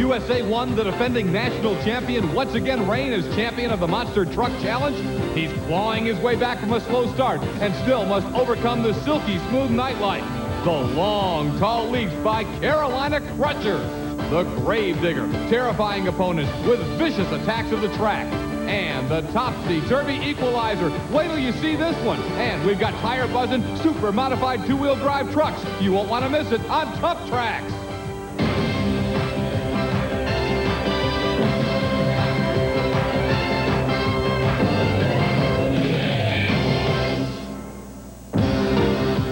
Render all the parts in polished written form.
USA won the defending national champion once again reign as champion of the Monster Truck Challenge. He's clawing his way back from a slow start and still must overcome the silky smooth nightlife. The long, tall leaps by Carolina Crusher. The Gravedigger, terrifying opponents with vicious attacks of the track. And the topsy-turvy Equalizer. Wait till you see this one. And we've got tire-buzzing, super modified two-wheel drive trucks. You won't want to miss it on Tuff Trax.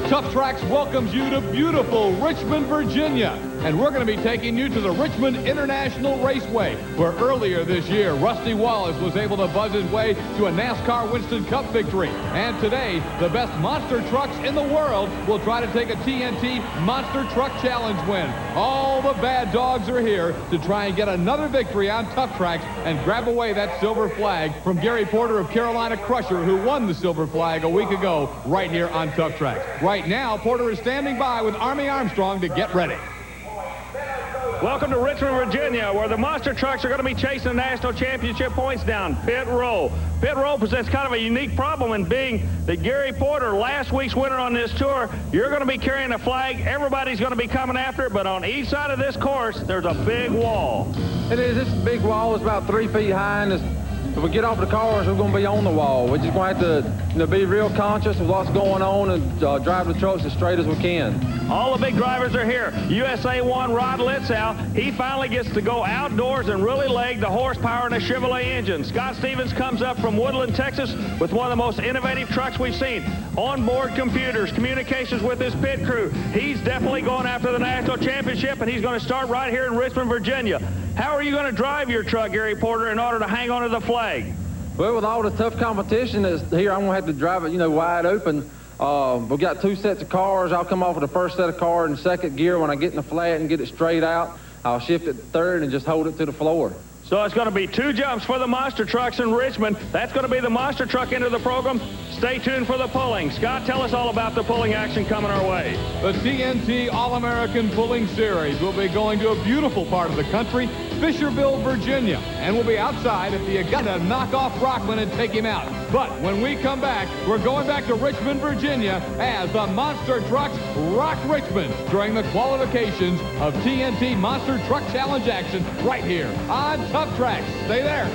Tuff Trax welcomes you to beautiful Richmond, Virginia. And we're going to be taking you to the Richmond International Raceway, where earlier this year, Rusty Wallace was able to buzz his way to a NASCAR Winston Cup victory. And today, the best monster trucks in the world will try to take a TNT Monster Truck Challenge win. All the bad dogs are here to try and get another victory on Tuff Trax and grab away that silver flag from Gary Porter of Carolina Crusher, who won the silver flag a week ago right here on Tuff Trax. Right now, Porter is standing by with Army Armstrong to get ready. Welcome to Richmond, Virginia, where the monster trucks are going to be chasing the national championship points down pit row. Pit row presents kind of a unique problem in being that Gary Porter, last week's winner on this tour, you're going to be carrying a flag. Everybody's going to be coming after it, but on each side of this course, there's a big wall. It is. This big wall is about 3 feet high, and if we get off the cars, we're going to be on the wall. We're just going to have to be real conscious of what's going on and drive the trucks as straight as we can. All the big drivers are here. USA 1 Rod Litzow, he finally gets to go outdoors and really leg the horsepower in a Chevrolet engine. Scott Stevens comes up from Woodland, Texas with one of the most innovative trucks we've seen. Onboard computers, communications with his pit crew. He's definitely going after the national championship, and he's going to start right here in Richmond, Virginia. How are you going to drive your truck, Gary Porter, in order to hang on to the flag? Well, with all the tough competition that's here, I'm going to have to drive it, wide open. We've got 2 sets of cars. I'll come off with the first set of cars in second gear. When I get in the flat and get it straight out, I'll shift it to third and just hold it to the floor. So it's going to be 2 jumps for the monster trucks in Richmond. That's going to be the monster truck into the program. Stay tuned for the pulling. Scott, tell us all about the pulling action coming our way. The TNT All-American Pulling Series will be going to a beautiful part of the country, Fisherville, Virginia, and we'll be outside if you got to knock off Rockman and take him out. But when we come back, we're going back to Richmond, Virginia, as the monster trucks rock Richmond during the qualifications of TNT Monster Truck Challenge action right here on Tuff Trax. Stay there.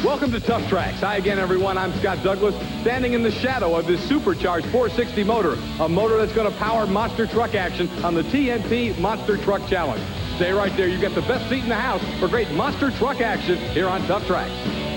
Welcome to Tuff Trax. Hi again, everyone. I'm Scott Douglas, standing in the shadow of this supercharged 460 motor, a motor that's going to power monster truck action on the TNT Monster Truck Challenge. Stay right there. You've got the best seat in the house for great monster truck action here on Tuff Trax.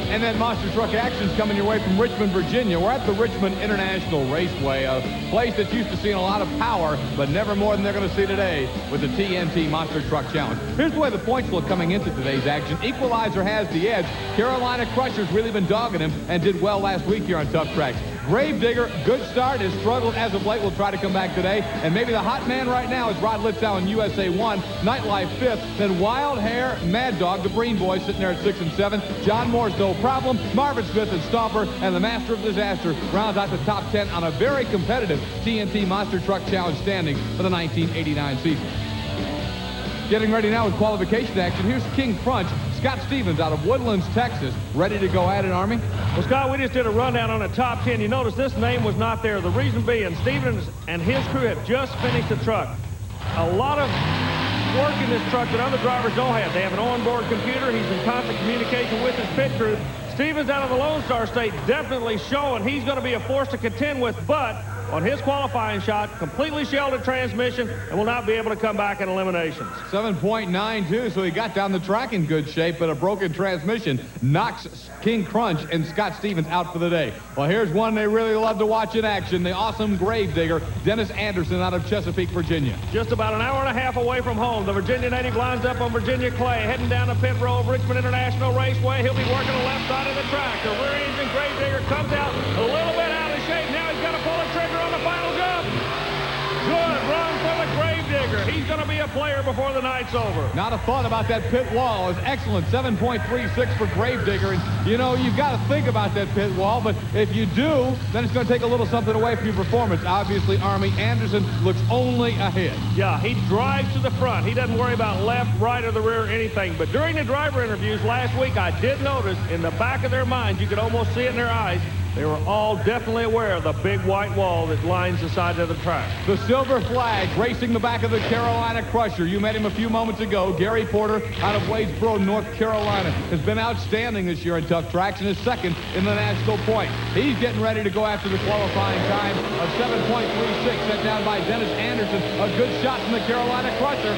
And that monster truck action's coming your way from Richmond, Virginia. We're at the Richmond International Raceway, a place that's used to seeing a lot of power, but never more than they're going to see today with the TNT Monster Truck Challenge. Here's the way the points look coming into today's action. Equalizer has the edge. Carolina Crusher's really been dogging him and did well last week here on Tuff Trax. Gravedigger, good start, has struggled as of late, will try to come back today. And maybe the hot man right now is Rod Litzow in USA 1, Nightlife 5th, then Wild Hair, Mad Dog, the Breen Boys sitting there at 6 and 7. John Moore's No Problem, Marvin Smith and Stomper, and the Master of Disaster rounds out the top 10 on a very competitive TNT Monster Truck Challenge standing for the 1989 season. Getting ready now with qualification action. Here's King Crunch. Scott Stevens out of Woodlands, Texas, ready to go at it, Army? Well, Scott, we just did a rundown on the top 10. You notice this name was not there. The reason being, Stevens and his crew have just finished the truck. A lot of work in this truck that other drivers don't have. They have an onboard computer. He's in constant communication with his pit crew. Stevens out of the Lone Star State definitely showing he's going to be a force to contend with, but on his qualifying shot, completely shielded transmission and will not be able to come back in eliminations. 7.92, so he got down the track in good shape, but a broken transmission knocks King Crunch and Scott Stevens out for the day. Well, here's one they really love to watch in action, the awesome Gravedigger, Dennis Anderson out of Chesapeake, Virginia. Just about an hour and a half away from home, the Virginia native lines up on Virginia clay, heading down the pit row of Richmond International Raceway. He'll be working the left side of the track. The rear engine Gravedigger comes out a little bit out of shape. Now he's got to pull the trigger on the final jump. Good run for the Gravedigger. He's going to be a player before the night's over. Not a thought about that pit wall. Is excellent. 7.36 for Gravedigger. And, you know, you've got to think about that pit wall, but if you do, then it's going to take a little something away from your performance. Obviously, Army Anderson looks only ahead. Yeah, he drives to the front. He doesn't worry about left, right, or the rear, or anything. But during the driver interviews last week, I did notice in the back of their minds, you could almost see it in their eyes, they were all definitely aware of the big white wall that lines the side of the track. The silver flag racing the back of the Carolina Crusher. You met him a few moments ago. Gary Porter out of Wadesboro, North Carolina, has been outstanding this year in Tuff Trax and is second in the national point. He's getting ready to go after the qualifying time of 7.36, set down by Dennis Anderson. A good shot from the Carolina Crusher.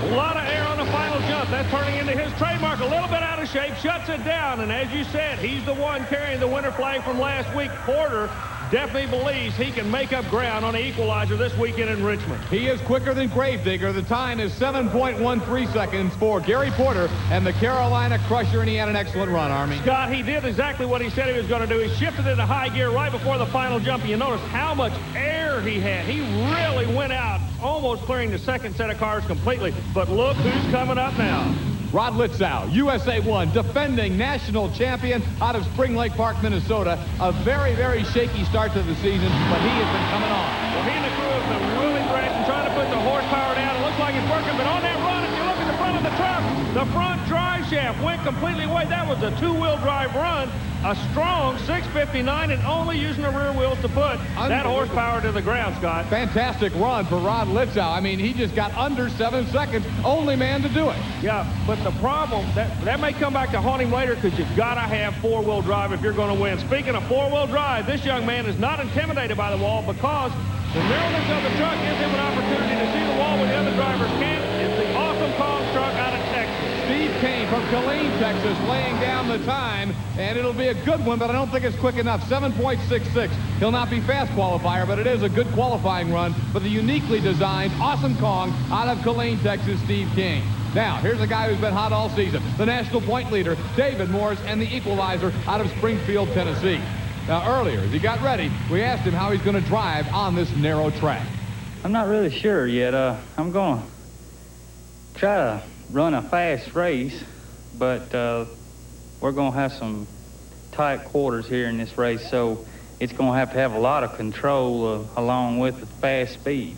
A lot of air on the final jump. That's turning into his trademark. A little bit out of shape. Shuts it down. And as you said, he's the one carrying the winter flag from last week. Porter definitely believes he can make up ground on the Equalizer this weekend in Richmond. He is quicker than Gravedigger. The time is 7.13 seconds for Gary Porter and the Carolina Crusher, and he had an excellent run, Army. Scott, he did exactly what he said he was going to do. He shifted into high gear right before the final jump. And you notice how much air he had. He really went out, almost clearing the second set of cars completely. But look who's coming up now. Rod Litzow, USA 1, defending national champion out of Spring Lake Park, Minnesota. A very, very shaky start to the season, but he has been coming on. Well, he and the crew have been really thrashing, trying to put the horsepower down. It looks like it's working, but on that run, if you look at the front of the truck, the front drive shaft went completely away. That was a two-wheel drive run, a strong 659, and only using the rear wheels to put that horsepower to the ground, Scott. Fantastic run for Rod Litzow. I mean, he just got under 7 seconds. Only man to do it. Yeah, but the problem, that may come back to haunt him later because you've got to have four-wheel drive if you're going to win. Speaking of four-wheel drive, this young man is not intimidated by the wall because the narrowness of the truck gives him an opportunity to see the wall when the other drivers can't. It's the awesome Kong truck out of Texas. Steve Kane from Killeen, Texas, laying down the time, and it'll be a good one, but I don't think it's quick enough. 7.66. He'll not be fast qualifier, but it is a good qualifying run for the uniquely designed awesome Kong out of Killeen, Texas, Steve Kane. Now, here's a guy who's been hot all season, the national point leader, David Morris, and the Equalizer out of Springfield, Tennessee. Now, earlier, as he got ready, we asked him how he's going to drive on this narrow track. I'm not really sure yet. I'm going to try to run a fast race, but we're going to have some tight quarters here in this race, so it's going to have a lot of control along with the fast speed.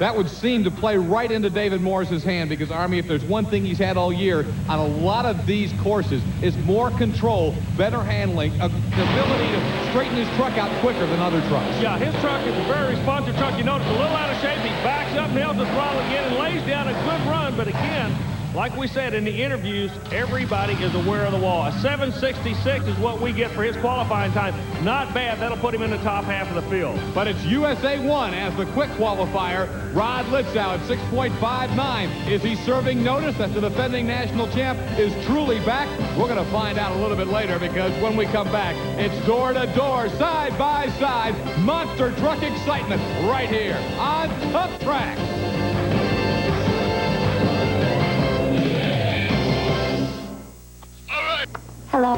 That would seem to play right into David Morris's hand because, Army, if there's one thing he's had all year on a lot of these courses is more control, better handling, the ability to straighten his truck out quicker than other trucks. Yeah, his truck is a very responsive truck. You notice a little out of shape. He backs up, nails the throttle again, and lays down a good run. But again, like we said in the interviews, everybody is aware of the wall. A 7.66 is what we get for his qualifying time. Not bad. That'll put him in the top half of the field. But it's USA 1 as the quick qualifier. Rod Litzow at 6.59. Is he serving notice that the defending national champ is truly back? We're going to find out a little bit later because when we come back, it's door-to-door, side-by-side, monster truck excitement right here on Tuff Trax. Hello.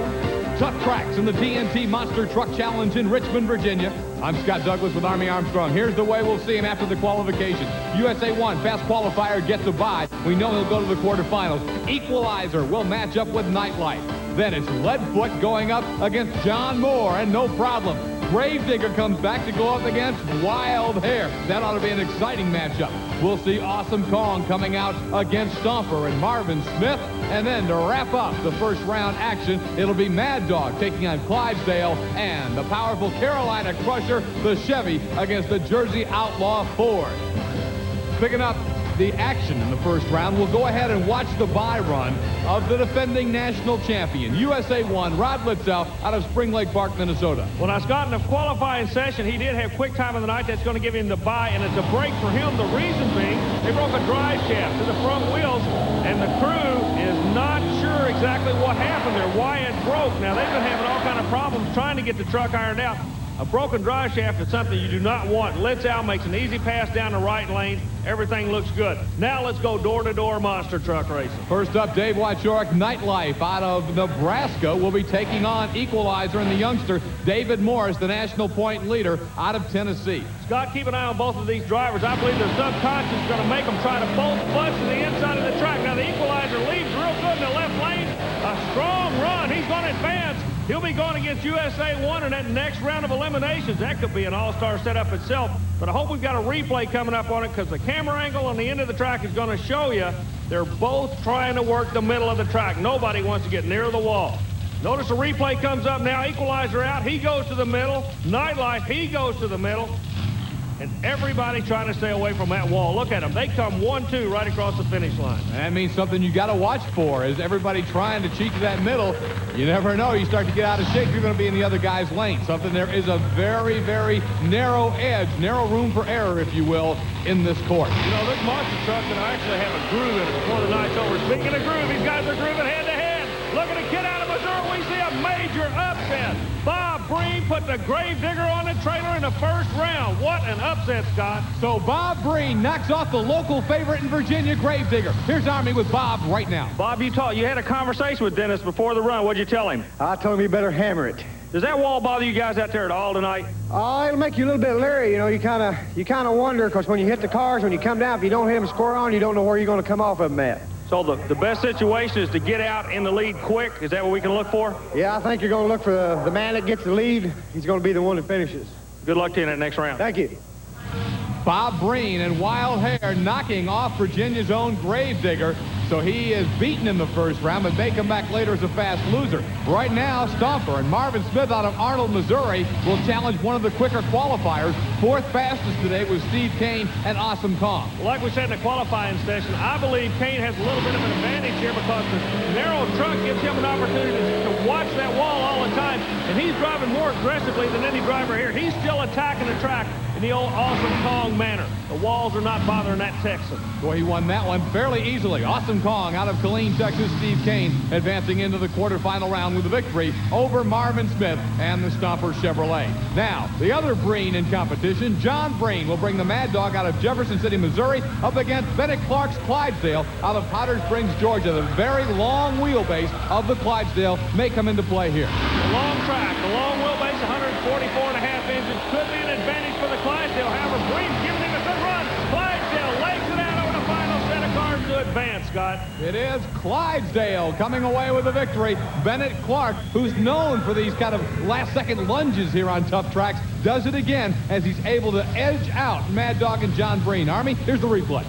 Tuff Trax in the TNT Monster Truck Challenge in Richmond, Virginia. I'm Scott Douglas with Army Armstrong. Here's the way we'll see him after the qualification. USA 1, fast qualifier, gets a bye. We know he'll go to the quarterfinals. Equalizer will match up with Nightlight. Then it's Leadfoot going up against John Moore, and no problem. Gravedigger comes back to go up against Wild Hair. That ought to be an exciting matchup. We'll see Awesome Kong coming out against Stomper and Marvin Smith. And then to wrap up the first round action, it'll be Mad Dog taking on Clydesdale and the powerful Carolina Crusher, the Chevy, against the Jersey Outlaw Ford. Picking up the action in the first round, we'll go ahead and watch the bye run of the defending national champion, USA 1, Rod Litzow, out of Spring Lake Park, Minnesota. Well, now, Scott, in the qualifying session, he did have quick time of the night. That's going to give him the bye, and it's a break for him. The reason being, they broke a drive shaft to the front wheels, and the crew is not sure exactly what happened there, why it broke. Now, they've been having all kind of problems trying to get the truck ironed out. A broken drive shaft is something you do not want. Litzow makes an easy pass down the right lane. Everything looks good. Now let's go door-to-door monster truck racing. First up, Dave Wychorek, Nightlife out of Nebraska will be taking on Equalizer and the youngster David Morris, the national point leader out of Tennessee. Scott, keep an eye on both of these drivers. I believe their subconscious is going to make them try to both fudge to the inside of the track. Now the Equalizer leads real good in the left lane. A strong run. He's going to advance. He'll be going against USA 1 in that next round of eliminations. That could be an all-star setup itself. But I hope we've got a replay coming up on it, because the camera angle on the end of the track is going to show you they're both trying to work the middle of the track. Nobody wants to get near the wall. Notice the replay comes up now. Equalizer out. He goes to the middle. Nightlife, he goes to the middle. And everybody trying to stay away from that wall. Look at them. They come 1-2 right across the finish line. That means something you got to watch for is everybody trying to cheat to that middle. You never know. You start to get out of shape, you're going to be in the other guy's lane. Something there is a very, very narrow edge, narrow room for error, if you will, in this course. You know, this monster truck can actually have a groove in it before the night's over. Speaking of groove, these guys are grooving head-to-head. Look at the kid out of Missouri. We see a major upset. Bob Breen put the Gravedigger on the trailer in the first round. What an upset, Scott. So Bob Breen knocks off the local favorite in Virginia, Gravedigger. Here's Army with Bob right now. Bob, you had a conversation with Dennis before the run. What'd you tell him? I told him you better hammer it. Does that wall bother you guys out there at all tonight? It'll make you a little bit leery. You know, you kind of wonder, because when you hit the cars, when you come down, if you don't hit them square on, you don't know where you're going to come off of them at. So the best situation is to get out in the lead quick. Is that what we can look for? Yeah, I think you're going to look for the man that gets the lead. He's going to be the one that finishes. Good luck to you in that next round. Thank you. Bob Breen and wild hair knocking off Virginia's own Gravedigger. So he is beaten in the first round, but may come back later as a fast loser. Right now, Stomper and Marvin Smith out of Arnold, Missouri will challenge one of the quicker qualifiers. Fourth fastest today was Steve Kane and Awesome Kong. Like we said in the qualifying session, I believe Kane has a little bit of an advantage here, because the narrow truck gives him an opportunity to watch that wall all the time, and he's driving more aggressively than any driver here. He's still attacking the track in the old Awesome Kong manner. The walls are not bothering that Texan. Boy, he won that one fairly easily. Awesome Kong out of Killeen, Texas. Steve Kane advancing into the quarterfinal round with a victory over Marvin Smith and the Stomper Chevrolet. Now, the other Breen in competition, John Breen, will bring the Mad Dog out of Jefferson City, Missouri, up against Bennett Clark's Clydesdale out of Powder Springs, Georgia. The very long wheelbase of the Clydesdale may come into play here. The long track, the long wheelbase, 144.5 inches, could be an advantage for the Clydesdale. However, Breen's giving him a good run. Clydesdale legs it out over the final set of cars to advance, Scott. It is Clydesdale coming away with a victory. Bennett Clark, who's known for these kind of last-second lunges here on Tuff Trax, does it again as he's able to edge out Mad Dog and John Breen. Army, here's the replay.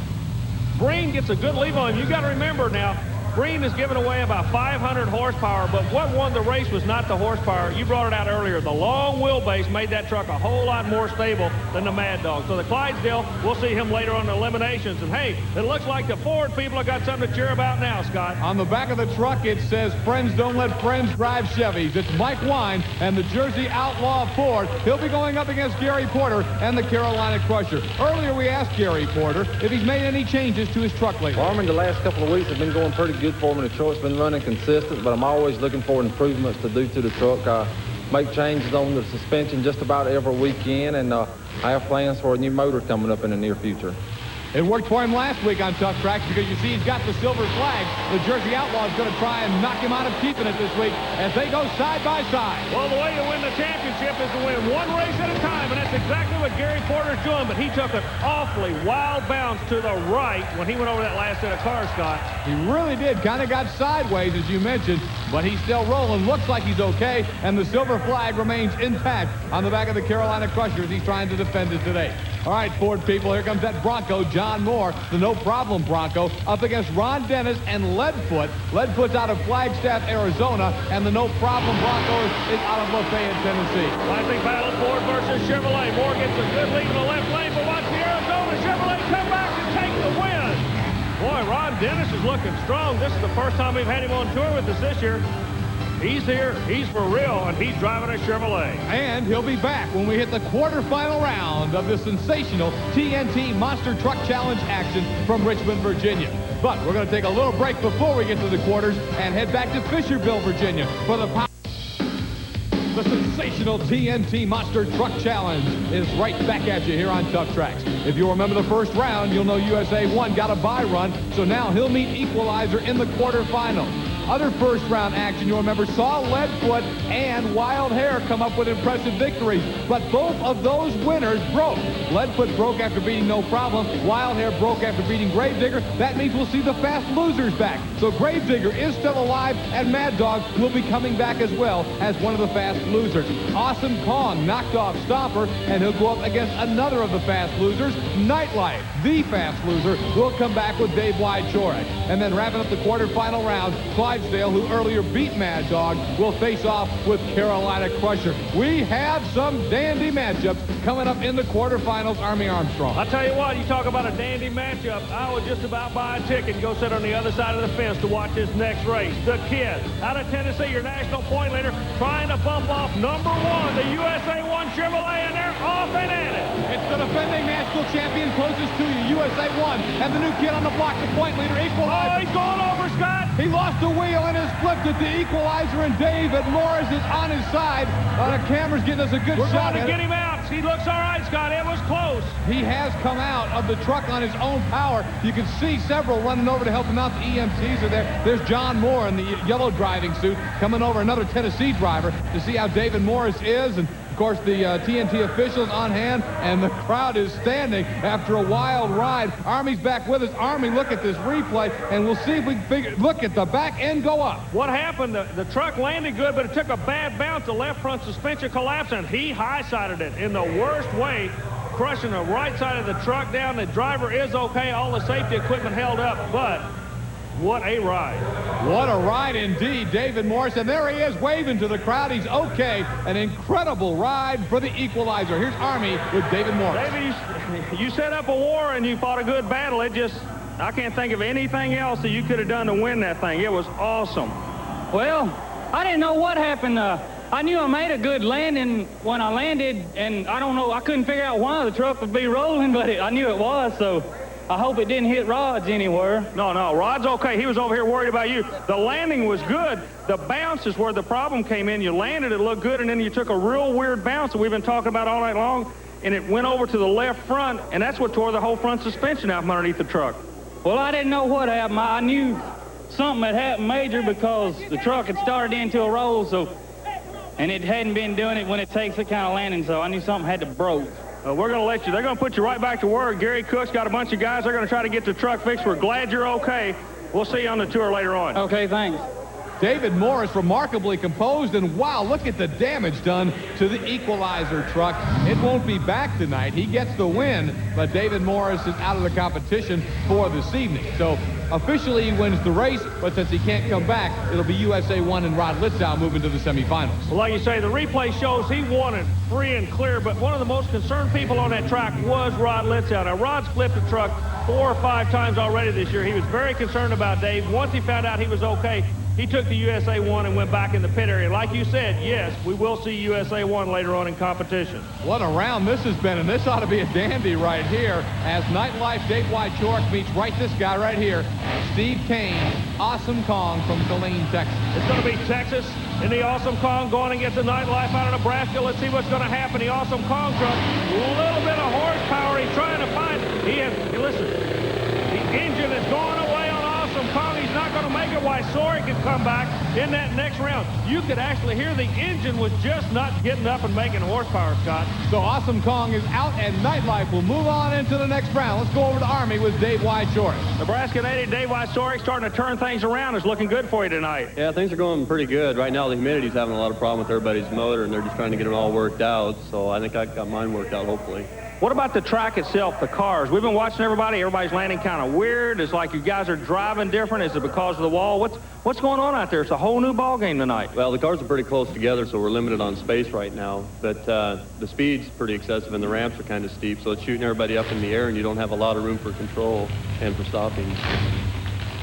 Breen gets a good lead on him. You got to remember now, Breen is giving away about 500 horsepower, but what won the race was not the horsepower. You brought it out earlier. The long wheelbase made that truck a whole lot more stable than the Mad Dog. So the Clydesdale, we'll see him later on in eliminations. And hey, it looks like the Ford people have got something to cheer about now, Scott. On the back of the truck, it says, "Friends don't let friends drive Chevys." It's Mike Wine and the Jersey Outlaw Ford. He'll be going up against Gary Porter and the Carolina Crusher. Earlier, we asked Gary Porter if he's made any changes to his truck lately. Farming the last couple of weeks have been going pretty good for me. The truck's been running consistent, but I'm always looking for improvements to do to the truck. I make changes on the suspension just about every weekend, and I have plans for a new motor coming up in the near future. It worked for him last week on Tuff Trax because you see he's got the silver flag. The Jersey Outlaw is going to try and knock him out of keeping it this week as they go side by side. Well, the way to win the championship is to win one race at a time, and that's exactly what Gary Porter's doing, but he took an awfully wild bounce to the right when he went over that last set of cars, Scott. He really did. Kind of got sideways, as you mentioned, but he's still rolling. Looks like he's okay, and the silver flag remains intact on the back of the Carolina Crusher as he's trying to defend it today. All right, Ford people, here comes that Bronco, John Moore, the no-problem Bronco, up against Ron Dennis and Leadfoot. Leadfoot's out of Flagstaff, Arizona, and the no-problem Bronco is out of Lafayette, Tennessee. Classic battle, Ford versus Chevrolet. Moore gets a good lead in the left lane, but watch the Arizona Chevrolet come back and take the win. Boy, Ron Dennis is looking strong. This is the first time we've had him on tour with us this year. He's here, he's for real, and he's driving a Chevrolet. And he'll be back when we hit the quarterfinal round of the sensational TNT Monster Truck Challenge action from Richmond, Virginia. But we're going to take a little break before we get to the quarters and head back to Fisherville, Virginia for the The sensational TNT Monster Truck Challenge is right back at you here on Tuff Trax. If you remember the first round, you'll know USA 1 got a bye run, so now he'll meet Equalizer in the quarterfinals. Other first-round action, you'll remember, saw Leadfoot and Wild Hair come up with impressive victories, but both of those winners broke. Leadfoot broke after beating No Problem. Wild Hair broke after beating Gravedigger. That means we'll see the fast losers back. So Gravedigger is still alive, and Mad Dog will be coming back as well as one of the fast losers. Awesome Kong knocked off Stomper, and he'll go up against another of the fast losers, Nightlife. The fast loser will come back with Dave Wychorek. And then wrapping up the quarterfinal round, Clydesdale, who earlier beat Mad Dog, will face off with Carolina Crusher. We have some dandy matchups coming up in the quarterfinals. Army Armstrong. I'll tell you what, you talk about a dandy matchup. I would just about buy a ticket and go sit on the other side of the fence to watch this next race. The Kid, out of Tennessee, your national point leader, trying to bump off number 1, the USA 1 Chevrolet, and they're off and at it. It's the defending national champion closest to you, USA 1, and the new kid on the block, the point leader, Equalizer. Oh, he's going over, Scott. He lost the wheel and has flipped it to Equalizer, and David Morris is on his side. The camera's getting us a good We're shot going at to it. get him out. He looks all right, Scott. It was close. He has come out of the truck on his own power. You can see several running over to help him out. The EMTs are there. There's John Moore in the yellow driving suit coming over, another Tennessee driver, to see how David Morris is. And of course, the TNT officials on hand, and the crowd is standing after a wild ride. Army's back with us. Army, look at this replay, and we'll see if we can look at the back end go up. What happened? The truck landed good, but it took a bad bounce. The left front suspension collapsed, and he high-sided it in the worst way, crushing the right side of the truck down. The driver is okay. All the safety equipment held up, but what a ride. What a ride indeed, David Morris. And there he is waving to the crowd. He's okay. An incredible ride for the Equalizer. Here's Army with David Morris. David, you set up a war and you fought a good battle. I can't think of anything else that you could have done to win that thing. It was awesome. Well, I didn't know what happened. I knew I made a good landing when I landed, and I don't know, I couldn't figure out why the truck would be rolling, but I knew it was, so I hope it didn't hit Rod's anywhere. No, Rod's okay. He was over here worried about you. The landing was good. The bounce is where the problem came in. You landed, it looked good, and then you took a real weird bounce that we've been talking about all night long, and it went over to the left front, and that's what tore the whole front suspension out from underneath the truck. Well, I didn't know what happened. I knew something had happened major because the truck had started into a roll, and it hadn't been doing it when it takes that kind of landing, so I knew something had to broke. We're going to let you. They're going to put you right back to work. Gary Cook's got a bunch of guys. They're going to try to get the truck fixed. We're glad you're okay. We'll see you on the tour later on. Okay, thanks. David Morris remarkably composed, and wow, look at the damage done to the Equalizer truck. It won't be back tonight. He gets the win, but David Morris is out of the competition for this evening. So officially he wins the race, but since he can't come back, it'll be USA 1 and Rod Litzow moving to the semifinals. Well, like you say, the replay shows he won it free and clear, but one of the most concerned people on that track was Rod Litzow. Now, Rod's flipped the truck 4 or 5 times already this year. He was very concerned about Dave. Once he found out he was okay, he took the USA 1 and went back in the pit area. Like you said, yes, we will see USA 1 later on in competition. What a round this has been, and this ought to be a dandy right here as Nightlife Dave Wychorek meets this guy right here, Steve Kane, Awesome Kong from Killeen, Texas. It's going to be Texas in the Awesome Kong going against the Nightlife out of Nebraska. Let's see what's going to happen. The Awesome Kong truck, a little bit of horsepower. He's trying to find it. Listen, the engine is going away on Awesome Kong. He's not going to make it. Wychorek can come back in that next round. You could actually hear the engine was just not getting up and making horsepower, Scott. So Awesome Kong is out, and Nightlife will move on into the next round. Let's go over to Army with Dave Wychorek. Nebraska native Dave Wychorek starting to turn things around. Is looking good for you tonight. Yeah, things are going pretty good. Right now, the humidity's having a lot of problem with everybody's motor, and they're just trying to get it all worked out. So I think I got mine worked out, hopefully. What about the track itself, the cars? We've been watching everybody. Everybody's landing kind of weird. It's like you guys are driving different. Is it because of the wall? What's going on out there? It's a whole new ball game tonight. Well, the cars are pretty close together, so we're limited on space right now. But the speed's pretty excessive, and the ramps are kind of steep, so it's shooting everybody up in the air, and you don't have a lot of room for control and for stopping.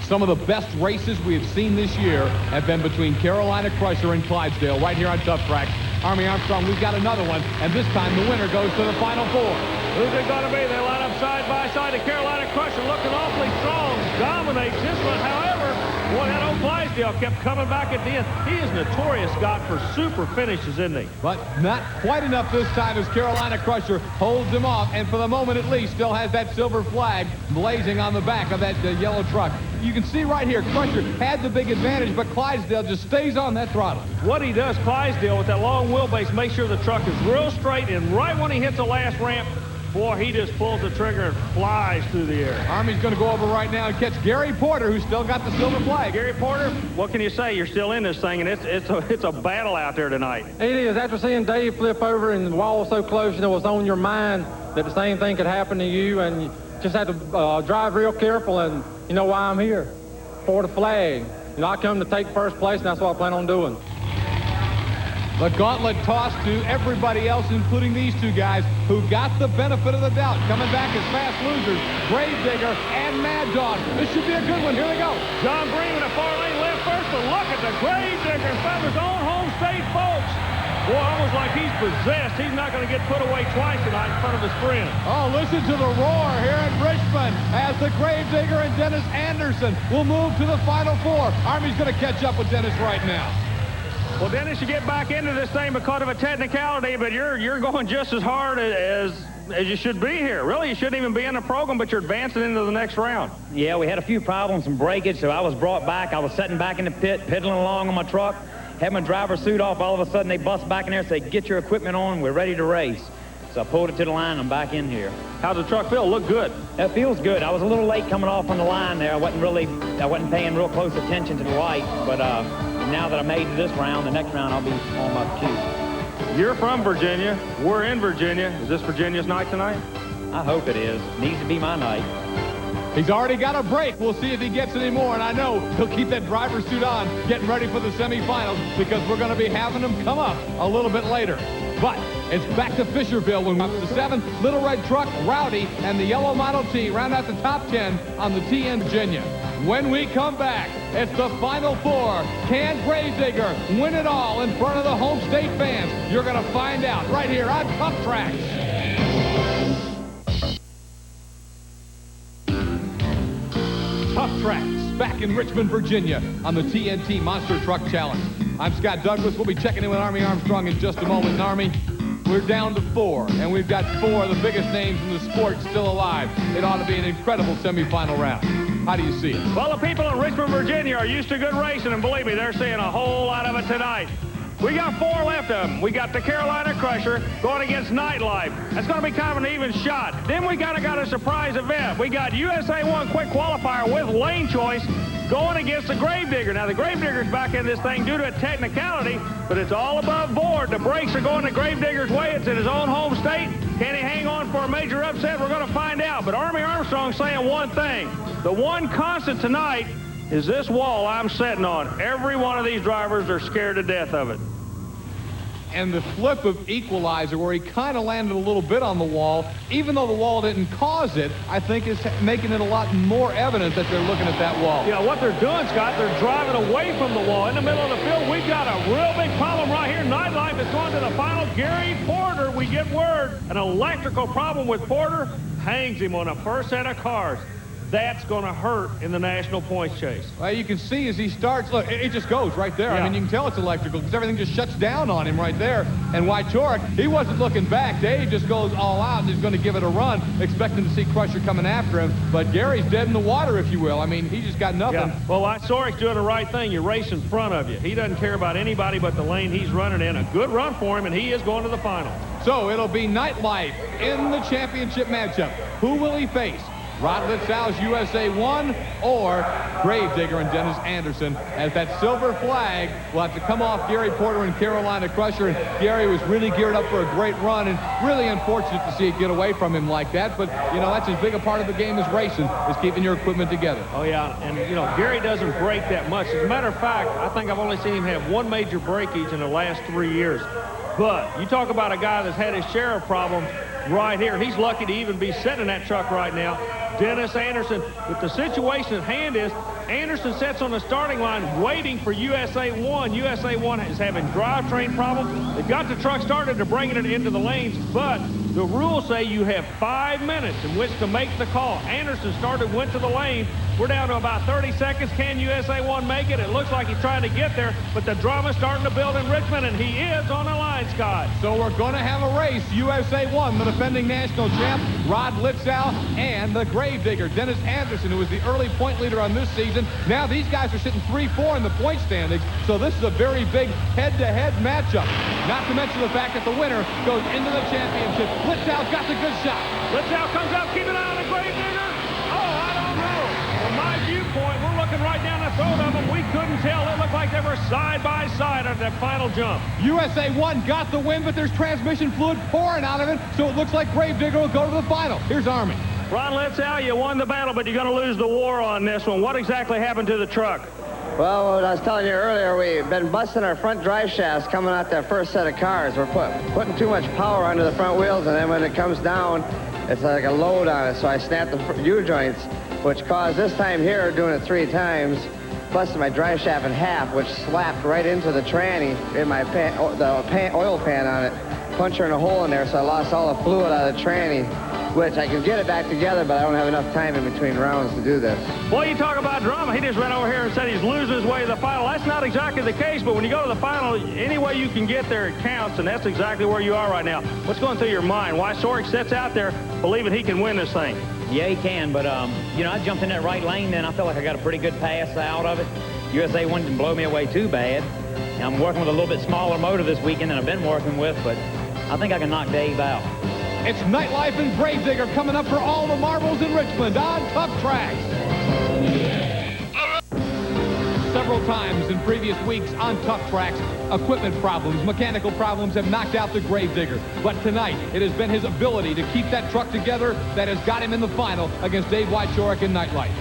Some of the best races we have seen this year have been between Carolina Crusher and Clydesdale right here on Tuff Trax. Army Armstrong, we've got another one, and this time the winner goes to the Final Four. Who's it going to be? They line up side by side. The Carolina Crusher looking awfully strong. Dominates this one. However, Boy, that old Clydesdale kept coming back at the end. He is notorious, Scott, for super finishes, isn't he? But not quite enough this time as Carolina Crusher holds him off, and for the moment at least still has that silver flag blazing on the back of that yellow truck. You can see right here, Crusher had the big advantage, but Clydesdale just stays on that throttle. What he does, Clydesdale, with that long wheelbase, make sure the truck is real straight, and right when he hits the last ramp, boy, he just pulls the trigger and flies through the air. Army's going to go over right now and catch Gary Porter, who's still got the silver flag. Gary Porter, what can you say? You're still in this thing, and it's a battle out there tonight. It is. After seeing Dave flip over and the wall was so close, you know, it was on your mind that the same thing could happen to you, and you just had to drive real careful, and you know why I'm here, for the flag. You know, I come to take first place, and that's what I plan on doing. The gauntlet tossed to everybody else, including these two guys who got the benefit of the doubt. Coming back as fast losers, Gravedigger and Mad Dog. This should be a good one. Here we go. John Breen in the far lane left first, but look at the Gravedigger in front of his own home state, folks. Boy, almost like he's possessed. He's not going to get put away twice tonight in front of his friend. Oh, listen to the roar here in Richmond as the Gravedigger and Dennis Anderson will move to the Final Four. Army's going to catch up with Dennis right now. Well, Dennis, you get back into this thing because of a technicality, but you're going just as hard as you should be here. Really, you shouldn't even be in the program, but you're advancing into the next round. Yeah, we had a few problems, some breakage, so I was brought back. I was sitting back in the pit, piddling along on my truck, had my driver's suit off. All of a sudden, they bust back in there and say, "Get your equipment on, we're ready to race." So I pulled it to the line, I'm back in here. How's the truck feel? Look good. It feels good. I was a little late coming off on the line there. I wasn't paying real close attention to the light, but now that I made it this round, the next round I'll be on my cue. You're from Virginia. We're in Virginia. Is this Virginia's night tonight? I hope it is. Needs to be my night. He's already got a break. We'll see if he gets any more, and I know he'll keep that driver's suit on, getting ready for the semifinals, because we're going to be having him come up a little bit later. But it's back to Fisherville when the 7 Little Red Truck, Rowdy, and the yellow Model T round out the top 10 on the TN Virginia. When we come back, it's the Final Four. Can Gravedigger win it all in front of the home state fans? You're going to find out right here on Tuff Trax. Tuff Trax, back in Richmond, Virginia on the TNT Monster Truck Challenge. I'm Scott Douglas. We'll be checking in with Army Armstrong in just a moment. And Army, we're down to 4, and we've got 4 of the biggest names in the sport still alive. It ought to be an incredible semifinal round. How do you see it? Well, the people in Richmond, Virginia are used to good racing, and believe me, they're seeing a whole lot of it tonight. We got 4 left of them. We got the Carolina Crusher going against Nightlife. That's going to be kind of an even shot. Then we got a surprise event. We got USA 1 quick qualifier with lane choice going against the Gravedigger. Now, the Gravedigger's back in this thing due to a technicality, but it's all above board. The brakes are going the Gravedigger's way. It's in his own home state. Can he hang on for a major upset? We're going to find out. But Army Armstrong's saying one thing. The one constant tonight is this wall I'm sitting on. Every one of these drivers are scared to death of it. And the flip of Equalizer, where he kind of landed a little bit on the wall, even though the wall didn't cause it, I think is making it a lot more evident that they're looking at that wall. Yeah, what they're doing, Scott, they're driving away from the wall. In the middle of the field, we've got a real big problem right here. Nightlife is going to the final. Gary Porter, we get word, an electrical problem with Porter, hangs him on the first set of cars. That's going to hurt in the national points chase. Well, you can see as he starts, look, it just goes right there. Yeah. I mean, you can tell it's electrical because everything just shuts down on him right there. And Wytorek, he wasn't looking back. Dave just goes all out and is going to give it a run, expecting to see Crusher coming after him. But Gary's dead in the water, if you will. I mean, he just got nothing. Yeah. Well, Wytorek's doing the right thing. You race in front of you. He doesn't care about anybody but the lane he's running in. A good run for him, and he is going to the final. So it'll be Nightlife in the championship matchup. Who will he face? Rod Litzau's USA 1 or Gravedigger and Dennis Anderson, as that silver flag will have to come off Gary Porter and Carolina Crusher. And Gary was really geared up for a great run, and really unfortunate to see it get away from him like that. But, you know, that's as big a part of the game as racing, is keeping your equipment together. Oh, yeah, and, you know, Gary doesn't break that much. As a matter of fact, I think I've only seen him have 1 major breakage in the last 3 years. But you talk about a guy that's had his share of problems right here. He's lucky to even be sitting in that truck right now. Dennis Anderson. But the situation at hand is Anderson sits on the starting line waiting for USA 1. USA 1 is having drivetrain problems. They've got the truck started to bringing it into the lanes, but the rules say you have 5 minutes in which to make the call. Anderson went to the lane. We're down to about 30 seconds. Can USA 1 make it? It looks like he's trying to get there, but the drama's starting to build in Richmond, and he is on the line, Scott. So we're going to have a race. USA 1, the defending national champ, Rod Litzow, and the gravedigger, Dennis Anderson, who was the early point leader on this season. Now these guys are sitting 3-4 in the point standings, so this is a very big head-to-head matchup. Not to mention the fact that the winner goes into the championship. Litzow's got the good shot. Litzow comes out, keep an eye on the gravedigger. Oh, I don't know. From my viewpoint, we're looking right down the throat of them. We couldn't tell. It looked like they were side by side at that final jump. USA 1 got the win, but there's transmission fluid pouring out of it, so it looks like Gravedigger will go to the final. Here's Army. Ron Litzow, you won the battle, but you're going to lose the war on this one. What exactly happened to the truck? Well, what I was telling you earlier, we've been busting our front drive shafts coming out that first set of cars. We're putting too much power under the front wheels, and then when it comes down, it's like a load on it. So I snapped the U-joints, which caused this time here, doing it 3 times, busted my drive shaft in half, which slapped right into the tranny in my oil pan on it, puncturing a hole in there, so I lost all the fluid out of the tranny, which I can get it back together, but I don't have enough time in between rounds to do this. Boy, you talk about drama. He just ran over here and said he's losing his way to the final. That's not exactly the case, but when you go to the final, any way you can get there, it counts, and that's exactly where you are right now. What's going through your mind? Why Sorek sits out there believing he can win this thing? Yeah, he can, but, you know, I jumped in that right lane, then I felt like I got a pretty good pass out of it. USA 1 didn't blow me away too bad. And I'm working with a little bit smaller motor this weekend than I've been working with, but I think I can knock Dave out. It's Nightlife and Gravedigger coming up for all the marbles in Richmond on Tuff Trax. Several times in previous weeks on Tuff Trax, equipment problems, mechanical problems have knocked out the Gravedigger. But tonight, it has been his ability to keep that truck together that has got him in the final against Dave Wychorek and Nightlife.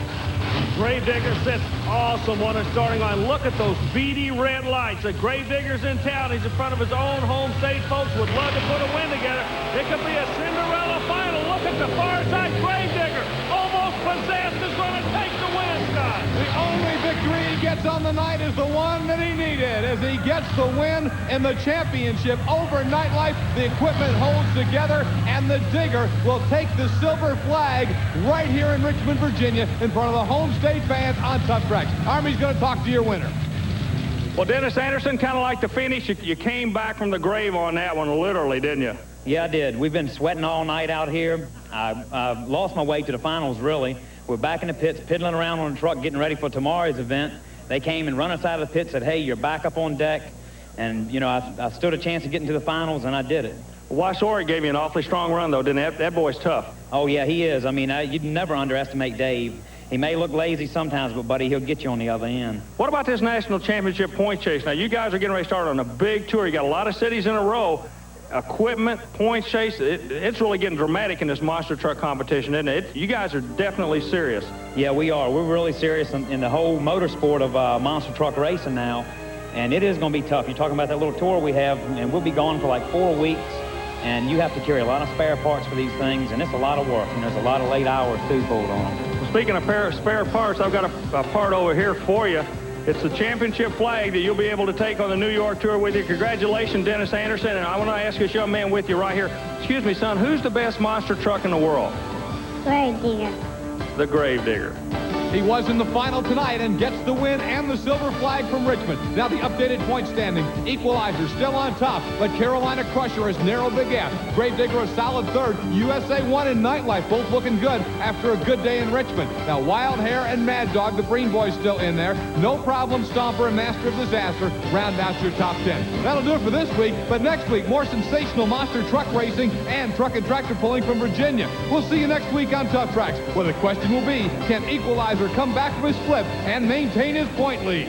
Gravedigger sits awesome on a starting line. Look at those beady red lights. The Gravedigger's in town. He's in front of his own home state. Folks would love to put a win together. It could be a Cinderella final. Look at the far side. Gravedigger, almost possessed, is going to take the win, Scott. The only victory he gets on the night is the one that he needed, as he gets the win in the championship over Nightlife. The equipment holds together, and the Digger will take the silver flag right here in Richmond, Virginia, in front of the home state fans on Tuff Trax. Army's going to talk to your winner. Well, Dennis Anderson, kind of like the finish. You came back from the grave on that one, literally, didn't you? Yeah, I did. We've been sweating all night out here. I lost my way to the finals, really. We're back in the pits, piddling around on the truck, getting ready for tomorrow's event. They came and run us out of the pit, said, hey, you're back up on deck. And, you know, I stood a chance of getting to the finals, and I did it. Wychorek gave you an awfully strong run, though, didn't he? That boy's tough. Oh, yeah, he is. I mean, you'd never underestimate Dave. He may look lazy sometimes, but, buddy, he'll get you on the other end. What about this national championship point chase? Now, you guys are getting ready to start on a big tour. You got a lot of cities in a row. Equipment, point chase, it's really getting dramatic in this monster truck competition, isn't it? You guys are definitely serious. Yeah, we are. We're really serious in the whole motorsport of monster truck racing now, and it is going to be tough. You're talking about that little tour we have, and we'll be gone for like 4 weeks, and you have to carry a lot of spare parts for these things, and it's a lot of work, and there's a lot of late hours, too, pulled on them. Well, speaking of spare parts, I've got a part over here for you. It's the championship flag that you'll be able to take on the New York tour with you. Congratulations, Dennis Anderson. And I want to ask this young man with you right here. Excuse me, son, who's the best monster truck in the world? Gravedigger. The Gravedigger. He was in the final tonight and gets the win and the silver flag from Richmond. Now the updated point standing. Equalizer still on top, but Carolina Crusher has narrowed the gap. Gravedigger a solid third. USA 1 and Nightlife both looking good after a good day in Richmond. Now Wild Hair and Mad Dog, the Breen boys, still in there. No Problem Stomper and Master of Disaster round out your top 10. That'll do it for this week, but next week more sensational monster truck racing and truck and tractor pulling from Virginia. We'll see you next week on Tuff Trax, where the question will be, can Equalizer come back from his flip and maintain his point lead?